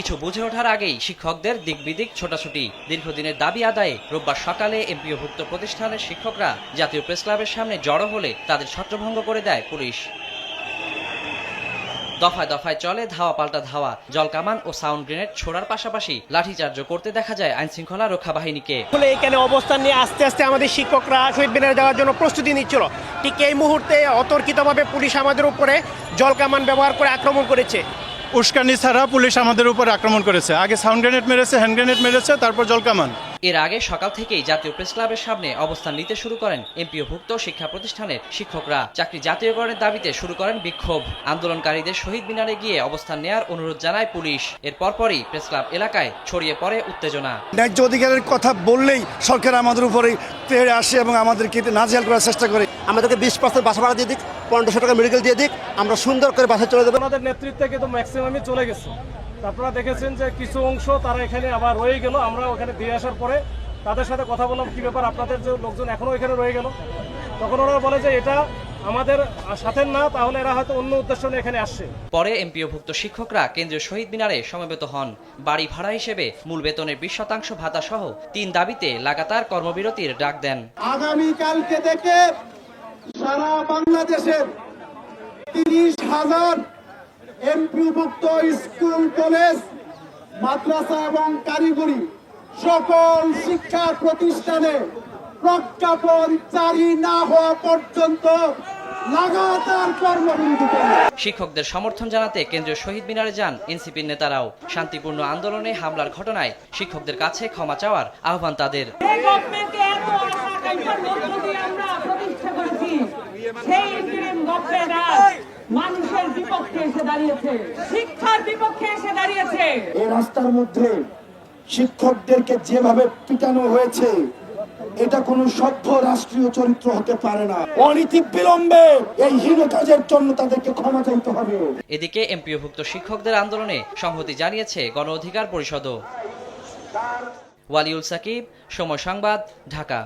কিছু বুঝে ওঠার আগেই শিক্ষকদের দিকবিদিক ছোটাছুটি। দীর্ঘদিনের দাবি আদায়ে রোববার সকালে এমপিওভুক্ত প্রতিষ্ঠানের শিক্ষকরা জাতীয় প্রেসক্লাবের সামনে জড়ো হলে তাদের ছত্রভঙ্গ করে দেয় পুলিশ। দফায় দফায় চলে ধাওয়া পাল্টা ধাওয়া, জলকামান ও সাউন্ড গ্রেনেড ছোড়ার পাশাপাশি লাঠিচার্জও করতে দেখা যায় আইনশৃঙ্খলা রক্ষা বাহিনীকে। এখানে অবস্থান নিয়ে আস্তে আস্তে আমাদের শিক্ষকরা শহীদ মিনারে যাওয়ার জন্য প্রস্তুতি নিচ্ছিল। ঠিক এই মুহূর্তে অতর্কিতভাবে পুলিশ আমাদের উপরে জলকামান ব্যবহার করে আক্রমণ করেছে। উস্কানি ছাড়া পুলিশ আমাদের উপর আক্রমণ করেছে। আগে সাউন্ড গ্রেনেড মেরেছে, হ্যান্ড গ্রেনেড মেরেছে, তারপর জলকামান। এর আগে সকাল থেকেই জাতীয় প্রেসক্লাবের সামনে অবস্থান নিতে শুরু করেন এমপিওভুক্ত শিক্ষা প্রতিষ্ঠানের শিক্ষকরা। চাকরি জাতীয়করণের দাবিতে শুরু করেন বিক্ষোভ। আন্দোলনকারীদের শহীদ মিনারে গিয়ে অবস্থান নেওয়ার অনুরোধ জানায় পুলিশ। এর পরপরই প্রেসক্লাব এলাকায় ছড়িয়ে পড়ে উত্তেজনা। ন্যায্য অধিকারের কথা বললেই সরকার আমাদের উপরে তেড়ে আসে এবং আমাদেরকে নাজেহাল করার চেষ্টা করে। আমাদেরকে 20% বাসা ভাড়া দিয়ে দিক, 1500 টাকা মেডিকেল দিয়ে দিক, আমরা সুন্দর করে বাসায় চলে যাবো। আমাদের নেতৃত্বে কিন্তু ম্যাক্সিমামই চলে গেছে। আপনারা দেখেছেন যে কিছু অংশ তারা এখানে আবার রয়ে গেল। আমরা ওখানে দিয়ে আসার পরে তাদের সাথে কথা বললাম, কি ব্যাপার আপনাদের যে লোকজন এখনো এখানে রয়ে গেল। তখন ওরা বলে যে এটা আমাদের সাথে না, তাহলে এরা হয়তো অন্য উদ্দেশ্য নিয়ে এখানে আসছে। পরে এমপিওভুক্ত শিক্ষকরা কেন্দ্রীয় শহীদ মিনারে সমবেত হন। বাড়ি ভাড়া হিসেবে মূল বেতনের 20% ভাতা সহ 3 দাবিতে লাগাতার কর্মবিরতির ডাক দেন। আগামীকালকে থেকে সারা বাংলাদেশের 30,000 এমপিওভুক্ত স্কুল, কলেজ, মাদ্রাসা এবং কারিগরি সকল শিক্ষা প্রতিষ্ঠানে প্রজ্ঞাপন জারি না হওয়া পর্যন্ত লাগাতার কর্মবিরতি করবে। শিক্ষকদের সমর্থন জানাতে কেন্দ্রীয় শহীদ মিনারে যান এনসিপির নেতারাও। শান্তিপূর্ণ আন্দোলনে হামলার ঘটনায় শিক্ষকদের কাছে ক্ষমা চাওয়ার আহ্বান তাদের। মানুষের বিপক্ষে এসে দাঁড়িয়েছে, শিক্ষার বিপক্ষে এসে দাঁড়িয়েছে। এই রাস্তার মধ্যে শিক্ষকদেরকে যেভাবে পিটানো হয়েছে, এটা কোনো সভ্য রাষ্ট্রীয় চরিত্র হতে পারে না। অনীতি বিলম্বে এই হীন কাজের জন্য তাদেরকে ক্ষমা চাইতে হবে। এদিকে এমপিওভুক্ত শিক্ষকদের আন্দোলনে সংহতি জানিয়েছে গণ অধিকার পরিষদও। ওয়ালিউল সাকিব, সময় সংবাদ, ঢাকা।